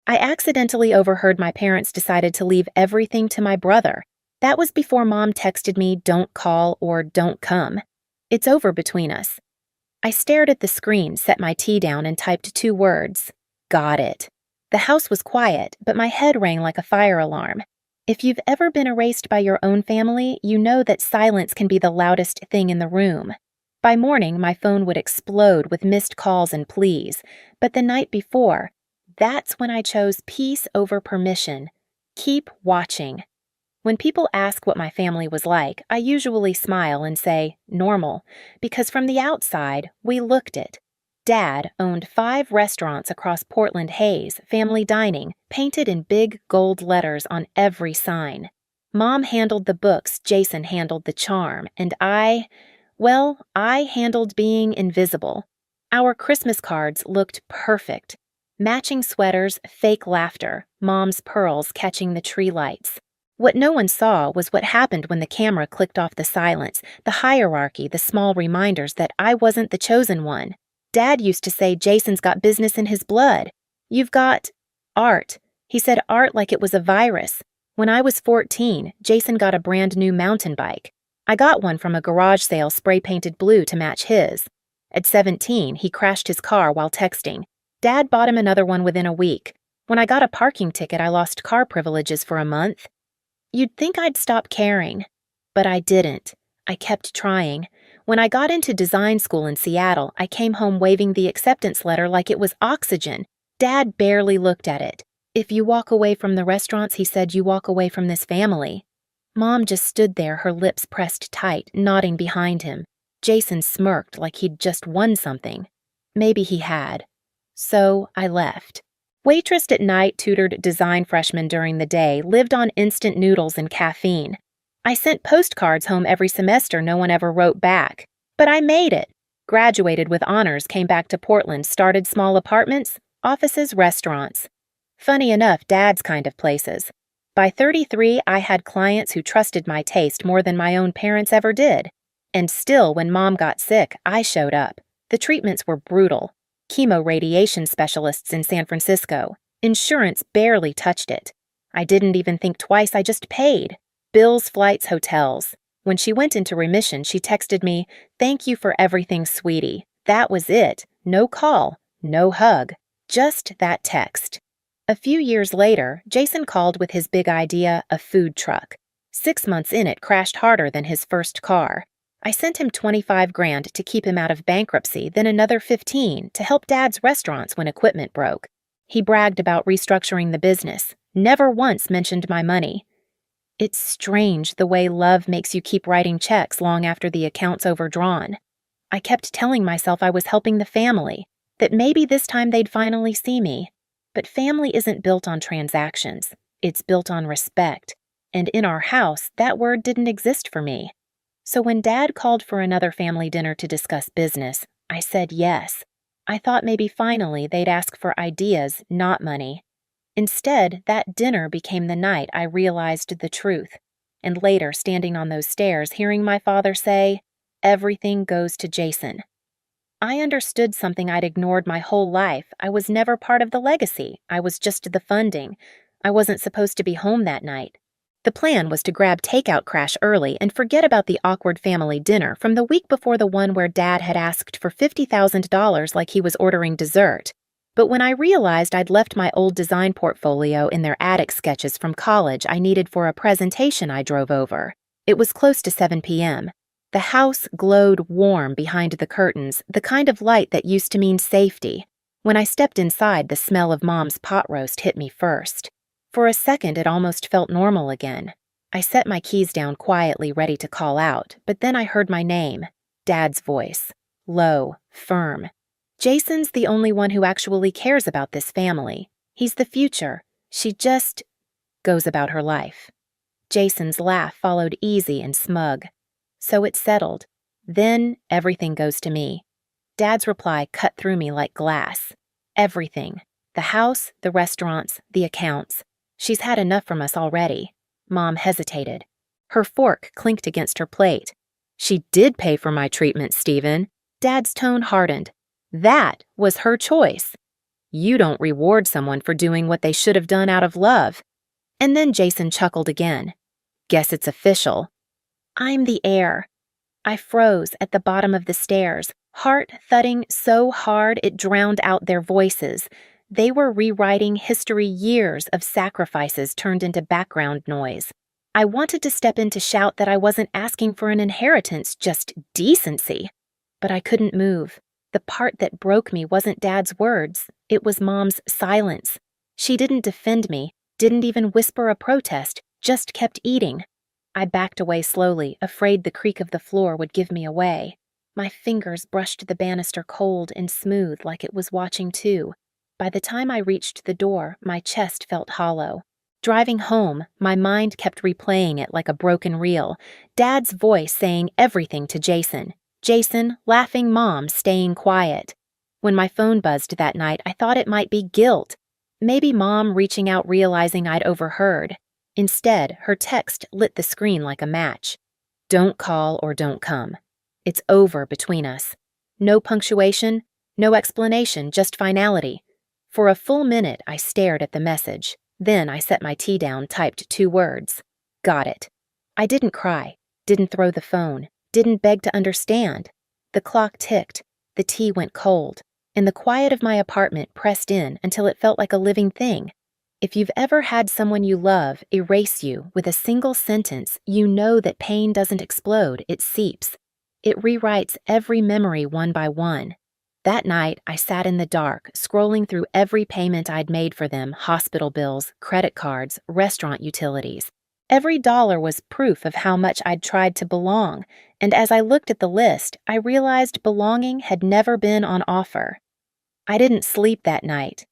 I accidentally overheard my parents decided to leave everything to my brother. That was before Mom texted me, "Don't call" or "Don't come." It's over between us. I stared at the screen, set my tea down, and typed 2 words. Got it. The house was quiet, but my head rang like a fire alarm. If you've ever been erased by your own family, you know that silence can be the loudest thing in the room. By morning, my phone would explode with missed calls and pleas, but the night before, that's when I chose peace over permission. Keep watching. When people ask what my family was like, I usually smile and say, normal, because from the outside, we looked it. Dad owned 5 restaurants across Portland Hayes, family dining, painted in big gold letters on every sign. Mom handled the books, Jason handled the charm, and I handled being invisible. Our Christmas cards looked perfect. Matching sweaters, fake laughter, Mom's pearls catching the tree lights. What no one saw was what happened when the camera clicked off the silence, the hierarchy, the small reminders that I wasn't the chosen one. Dad used to say Jason's got business in his blood. You've got art. He said art like it was a virus. When I was 14, Jason got a brand new mountain bike. I got one from a garage sale spray-painted blue to match his. At 17, he crashed his car while texting. Dad bought him another one within a week. When I got a parking ticket, I lost car privileges for a month. You'd think I'd stop caring, but I didn't. I kept trying. When I got into design school in Seattle, I came home waving the acceptance letter like it was oxygen. Dad barely looked at it. If you walk away from the restaurants, he said, you walk away from this family. Mom just stood there, her lips pressed tight, nodding behind him. Jason smirked like he'd just won something. Maybe he had. So I left. Waitressed at night, tutored design freshmen during the day, lived on instant noodles and caffeine. I sent postcards home every semester, no one ever wrote back. But I made it. Graduated with honors, came back to Portland, started small apartments, offices, restaurants. Funny enough, Dad's kind of places. By 33, I had clients who trusted my taste more than my own parents ever did. And still, when Mom got sick, I showed up. The treatments were brutal. Chemoradiation specialists in San Francisco. Insurance barely touched it. I didn't even think twice, I just paid. Bills, flights, hotels. When she went into remission, she texted me, "Thank you for everything, sweetie." That was it. No call, no hug. Just that text. A few years later, Jason called with his big idea, a food truck. 6 months in, it crashed harder than his first car. I sent him $25,000 to keep him out of bankruptcy, then another $15,000 to help Dad's restaurants when equipment broke. He bragged about restructuring the business, never once mentioned my money. It's strange the way love makes you keep writing checks long after the account's overdrawn. I kept telling myself I was helping the family, that maybe this time they'd finally see me. But family isn't built on transactions. It's built on respect. And in our house, that word didn't exist for me. So when Dad called for another family dinner to discuss business, I said yes. I thought maybe finally they'd ask for ideas, not money. Instead, that dinner became the night I realized the truth. And later, standing on those stairs, hearing my father say, "Everything goes to Jason." I understood something I'd ignored my whole life. I was never part of the legacy. I was just the funding. I wasn't supposed to be home that night. The plan was to grab takeout crash early and forget about the awkward family dinner from the week before, the one where Dad had asked for $50,000 like he was ordering dessert. But when I realized I'd left my old design portfolio in their attic sketches from college I needed for a presentation, I drove over. It was close to 7 p.m. The house glowed warm behind the curtains, the kind of light that used to mean safety. When I stepped inside, the smell of Mom's pot roast hit me first. For a second, it almost felt normal again. I set my keys down quietly, ready to call out, but then I heard my name, Dad's voice. Low, firm. Jason's the only one who actually cares about this family. He's the future. She just goes about her life. Jason's laugh followed, easy and smug. So it settled. Then everything goes to me. Dad's reply cut through me like glass. Everything. The house, the restaurants, the accounts. She's had enough from us already. Mom hesitated. Her fork clinked against her plate. She did pay for my treatment, Stephen. Dad's tone hardened. That was her choice. You don't reward someone for doing what they should have done out of love. And then Jason chuckled again. Guess it's official. I'm the heir. I froze at the bottom of the stairs, heart thudding so hard it drowned out their voices. They were rewriting history, years of sacrifices turned into background noise. I wanted to step in to shout that I wasn't asking for an inheritance, just decency. But I couldn't move. The part that broke me wasn't Dad's words, it was Mom's silence. She didn't defend me, didn't even whisper a protest, just kept eating. I backed away slowly, afraid the creak of the floor would give me away. My fingers brushed the banister cold and smooth like it was watching too. By the time I reached the door, my chest felt hollow. Driving home, my mind kept replaying it like a broken reel. Dad's voice saying everything to Jason. Jason, laughing, Mom, staying quiet. When my phone buzzed that night, I thought it might be guilt. Maybe Mom reaching out realizing I'd overheard. Instead, her text lit the screen like a match. Don't call or don't come. It's over between us. No punctuation, no explanation, just finality. For a full minute, I stared at the message. Then I set my tea down, typed 2 words. Got it. I didn't cry, didn't throw the phone, didn't beg to understand. The clock ticked, the tea went cold, and the quiet of my apartment pressed in until it felt like a living thing. If you've ever had someone you love erase you with a single sentence, you know that pain doesn't explode, it seeps. It rewrites every memory one by one. That night, I sat in the dark, scrolling through every payment I'd made for them, hospital bills, credit cards, restaurant utilities. Every dollar was proof of how much I'd tried to belong, and as I looked at the list, I realized belonging had never been on offer. I didn't sleep that night.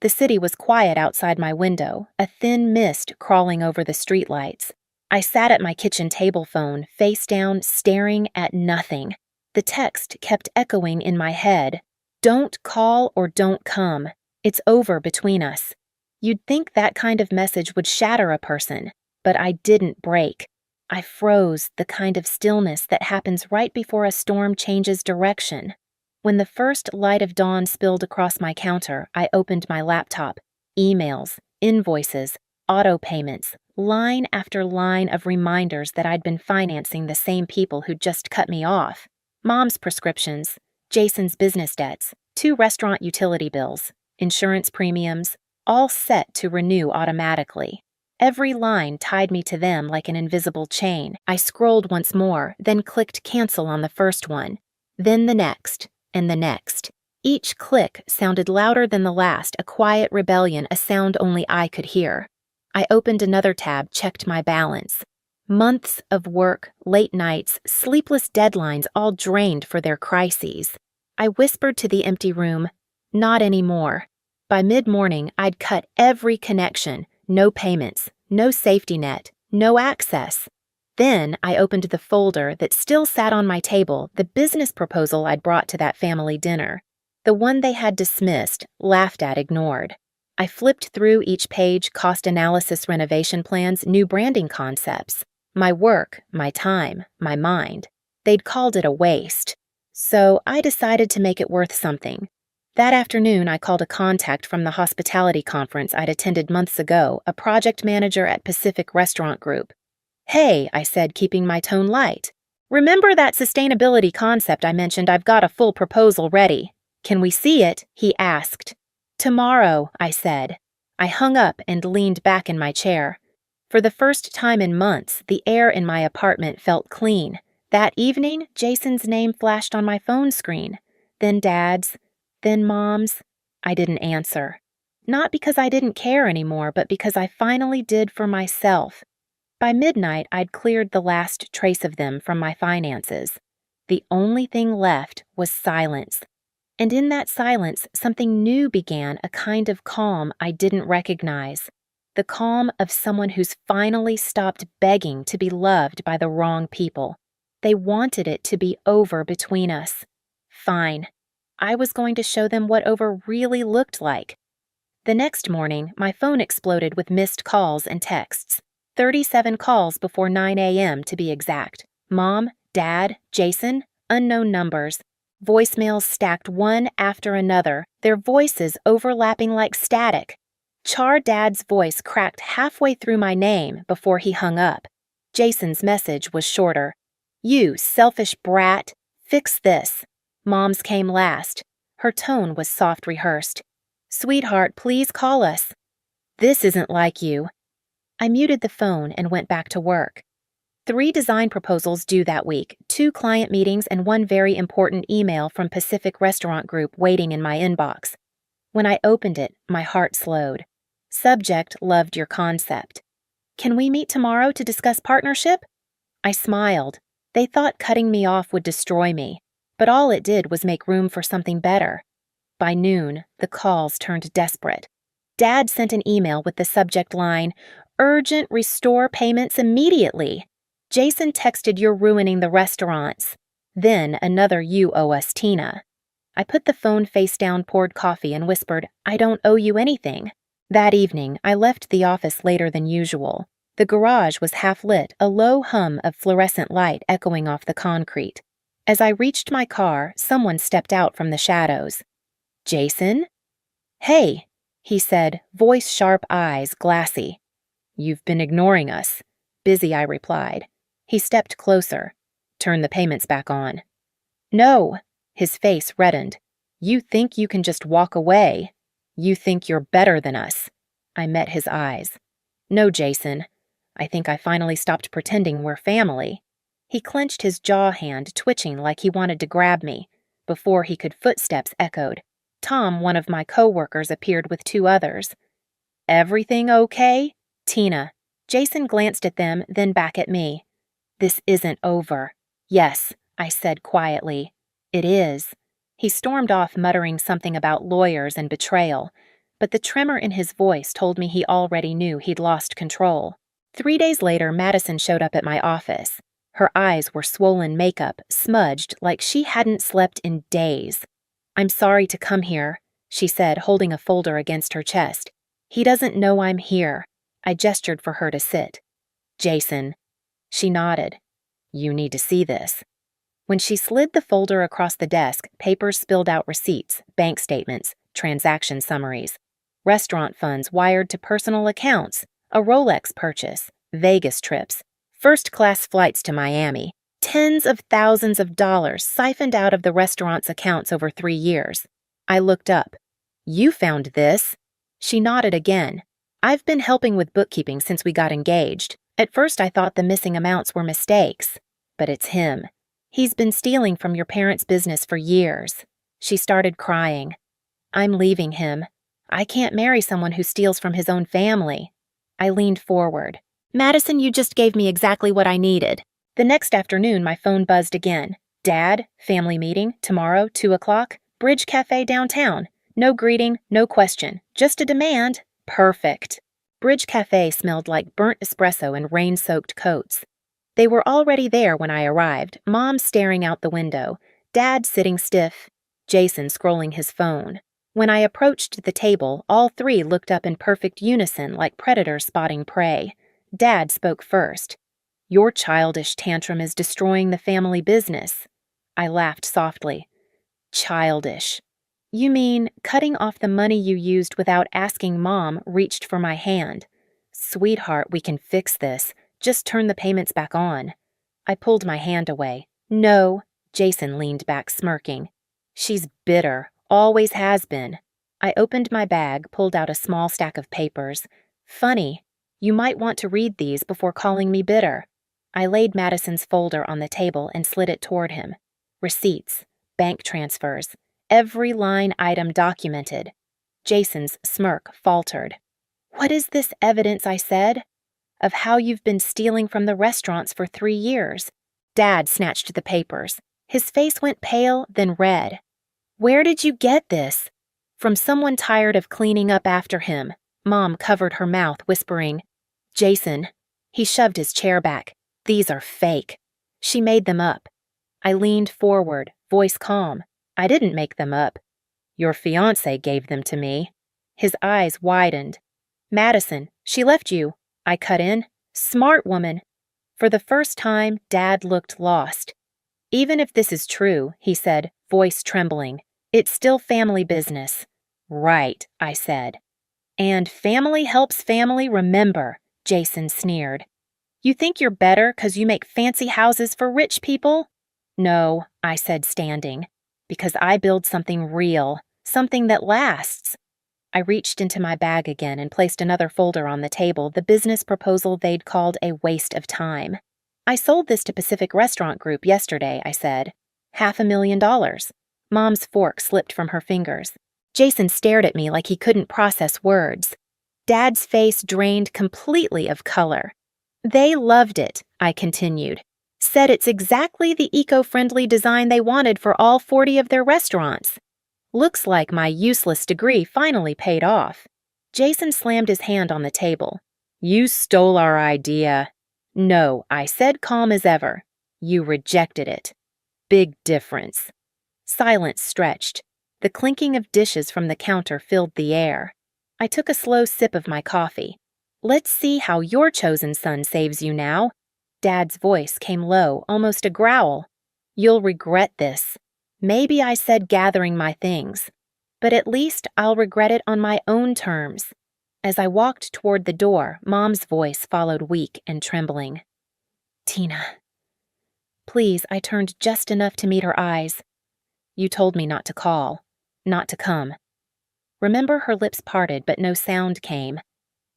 The city was quiet outside my window, a thin mist crawling over the streetlights. I sat at my kitchen table phone, face down, staring at nothing. The text kept echoing in my head. Don't call or don't come. It's over between us. You'd think that kind of message would shatter a person, but I didn't break. I froze, the kind of stillness that happens right before a storm changes direction. When the first light of dawn spilled across my counter, I opened my laptop. Emails, invoices, auto payments, line after line of reminders that I'd been financing the same people who'd just cut me off. Mom's prescriptions, Jason's business debts, 2 restaurant utility bills, insurance premiums, all set to renew automatically. Every line tied me to them like an invisible chain. I scrolled once more, then clicked cancel on the first one. Then the next, and the next. Each click sounded louder than the last, a quiet rebellion, a sound only I could hear. I opened another tab, checked my balance. Months of work, late nights, sleepless deadlines, all drained for their crises. I whispered to the empty room, not anymore. By mid-morning, I'd cut every connection, no payments, no safety net, no access. Then I opened the folder that still sat on my table, the business proposal I'd brought to that family dinner. The one they had dismissed, laughed at, ignored. I flipped through each page, cost analysis, renovation plans, new branding concepts. My work, my time, my mind. They'd called it a waste. So I decided to make it worth something. That afternoon, I called a contact from the hospitality conference I'd attended months ago, a project manager at Pacific Restaurant Group. Hey, I said, keeping my tone light. Remember that sustainability concept I mentioned? I've got a full proposal ready. Can we see it? He asked. Tomorrow, I said. I hung up and leaned back in my chair. For the first time in months, the air in my apartment felt clean. That evening, Jason's name flashed on my phone screen. Then Dad's, then Mom's. I didn't answer. Not because I didn't care anymore, but because I finally did for myself. By midnight, I'd cleared the last trace of them from my finances. The only thing left was silence. And in that silence, something new began, a kind of calm I didn't recognize. The calm of someone who's finally stopped begging to be loved by the wrong people. They wanted it to be over between us. Fine. I was going to show them what over really looked like. The next morning, my phone exploded with missed calls and texts. 37 calls before 9 a.m. to be exact. Mom, Dad, Jason, unknown numbers. Voicemails stacked one after another, their voices overlapping like static. Char Dad's voice cracked halfway through my name before he hung up. Jason's message was shorter. "You selfish brat, fix this." Mom's came last. Her tone was soft rehearsed. "Sweetheart, please call us." "This isn't like you." I muted the phone and went back to work. 3 design proposals due that week, 2 client meetings, and 1 very important email from Pacific Restaurant Group waiting in my inbox. When I opened it, my heart slowed. Subject: loved your concept. "Can we meet tomorrow to discuss partnership?" I smiled. They thought cutting me off would destroy me, but all it did was make room for something better. By noon, the calls turned desperate. Dad sent an email with the subject line, "Urgent, restore payments immediately." Jason texted, "You're ruining the restaurants." Then another "You owe us, Tina." I put the phone face down, poured coffee, and whispered, "I don't owe you anything." That evening, I left the office later than usual. The garage was half lit, a low hum of fluorescent light echoing off the concrete. As I reached my car, someone stepped out from the shadows. "Jason?" "Hey," he said, voice sharp, eyes glassy. "You've been ignoring us." "Busy," I replied. He stepped closer. "Turn the payments back on." "No." His face reddened. "You think you can just walk away? You think you're better than us." I met his eyes. "No, Jason. I think I finally stopped pretending we're family." He clenched his jaw hand, twitching like he wanted to grab me. Before he could, footsteps echoed. Tom, one of my co-workers, appeared with 2 others. "Everything okay?" "Tina." Jason glanced at them, then back at me. "This isn't over." "Yes," I said quietly. "It is." He stormed off, muttering something about lawyers and betrayal, but the tremor in his voice told me he already knew he'd lost control. 3 days later, Madison showed up at my office. Her eyes were swollen makeup, smudged like she hadn't slept in days. "I'm sorry to come here," she said, holding a folder against her chest. "He doesn't know I'm here." I gestured for her to sit. "Jason." She nodded. "You need to see this." When she slid the folder across the desk, papers spilled out: receipts, bank statements, transaction summaries, restaurant funds wired to personal accounts, a Rolex purchase, Vegas trips, first-class flights to Miami, tens of thousands of dollars siphoned out of the restaurant's accounts over 3 years. I looked up. "You found this?" She nodded again. "I've been helping with bookkeeping since we got engaged. At first I thought the missing amounts were mistakes. But it's him. He's been stealing from your parents' business for years." She started crying. "I'm leaving him. I can't marry someone who steals from his own family." I leaned forward. "Madison, you just gave me exactly what I needed." The next afternoon, my phone buzzed again. "Dad, family meeting, tomorrow, 2 o'clock, Bridge Cafe downtown. No greeting, no question, just a demand." Perfect. Bridge Cafe smelled like burnt espresso and rain-soaked coats. They were already there when I arrived, Mom staring out the window, Dad sitting stiff, Jason scrolling his phone. When I approached the table, all 3 looked up in perfect unison like predators spotting prey. Dad spoke first. "Your childish tantrum is destroying the family business." I laughed softly. "Childish. You mean cutting off the money you used without asking Mom reached for my hand. Sweetheart, we can fix this. Just turn the payments back on." I pulled my hand away. "No." Jason leaned back, smirking. "She's bitter. Always has been." I opened my bag, pulled out a small stack of papers. "Funny. You might want to read these before calling me bitter." I laid Madison's folder on the table and slid it toward him. Receipts, bank transfers, every line item documented. Jason's smirk faltered. "What is this evidence?" I said. "Of how you've been stealing from the restaurants for 3 years. Dad snatched the papers. His face went pale, then red. "Where did you get this?" "From someone tired of cleaning up after him." Mom covered her mouth, whispering, "Jason." He shoved his chair back. "These are fake. She made them up." I leaned forward, voice calm. "I didn't make them up. Your fiancé gave them to me." His eyes widened. "Madison, she left you." I cut in. "Smart woman." For the first time, Dad looked lost. "Even if this is true," he said, voice trembling. It's still family business. Right, I said. And family helps family remember, Jason sneered. You think you're better 'cause you make fancy houses for rich people? No, I said, standing. Because I build something real, something that lasts. I reached into my bag again and placed another folder on the table, the business proposal they'd called a waste of time. I sold this to Pacific Restaurant Group yesterday, I said. $500,000. Mom's fork slipped from her fingers. Jason stared at me like he couldn't process words. Dad's face drained completely of color. They loved it, I continued. Said it's exactly the eco-friendly design they wanted for all 40 of their restaurants. Looks like my useless degree finally paid off. Jason slammed his hand on the table. You stole our idea. No, I said, calm as ever. You rejected it. Big difference. Silence stretched. The clinking of dishes from the counter filled the air. I took a slow sip of my coffee. Let's see how your chosen son saves you now. Dad's voice came low, almost a growl. You'll regret this. Maybe I said gathering my things, but at least I'll regret it on my own terms. As I walked toward the door, Mom's voice followed weak and trembling. Tina. Please, I turned just enough to meet her eyes. You told me not to call, not to come. Remember, her lips parted, but no sound came.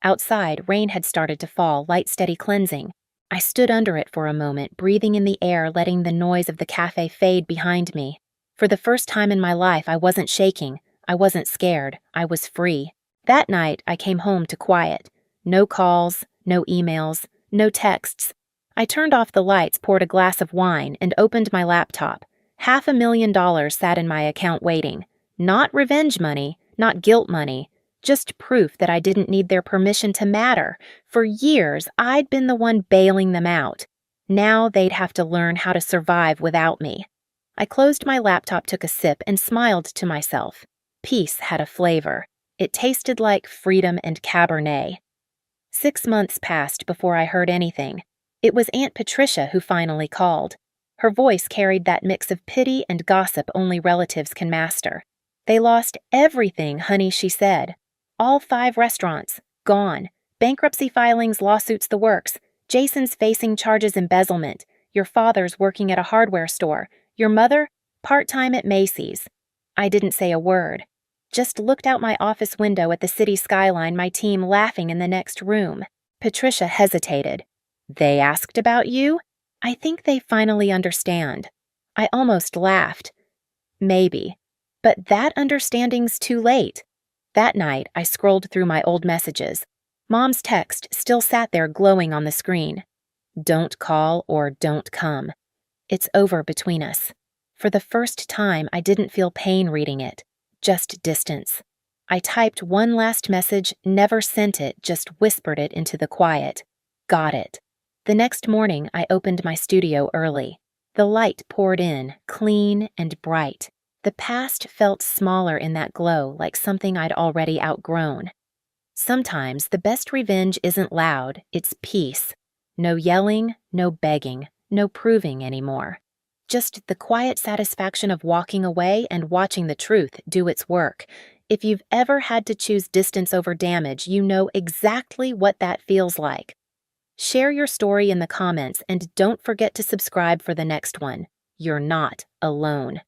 Outside, rain had started to fall, light, steady cleansing. I stood under it for a moment, breathing in the air, letting the noise of the cafe fade behind me. For the first time in my life, I wasn't shaking. I wasn't scared. I was free. That night, I came home to quiet. No calls, no emails, no texts. I turned off the lights, poured a glass of wine, and opened my laptop. $500,000 sat in my account waiting. Not revenge money, not guilt money. Just proof that I didn't need their permission to matter. For years, I'd been the one bailing them out. Now they'd have to learn how to survive without me. I closed my laptop, took a sip, and smiled to myself. Peace had a flavor. It tasted like freedom and Cabernet. 6 months passed before I heard anything. It was Aunt Patricia who finally called. Her voice carried that mix of pity and gossip only relatives can master. They lost everything, honey, she said. All 5 restaurants, gone. Bankruptcy filings, lawsuits, the works. Jason's facing charges embezzlement. Your father's working at a hardware store. Your mother, part-time at Macy's. I didn't say a word. Just looked out my office window at the city skyline, my team laughing in the next room. Patricia hesitated. They asked about you? I think they finally understand. I almost laughed. Maybe. But that understanding's too late. That night, I scrolled through my old messages. Mom's text still sat there glowing on the screen. Don't call or don't come. It's over between us. For the first time, I didn't feel pain reading it, just distance. I typed one last message, never sent it, just whispered it into the quiet. Got it. The next morning, I opened my studio early. The light poured in, clean and bright. The past felt smaller in that glow, like something I'd already outgrown. Sometimes the best revenge isn't loud, it's peace. No yelling, no begging, no proving anymore. Just the quiet satisfaction of walking away and watching the truth do its work. If you've ever had to choose distance over damage, you know exactly what that feels like. Share your story in the comments and don't forget to subscribe for the next one. You're not alone.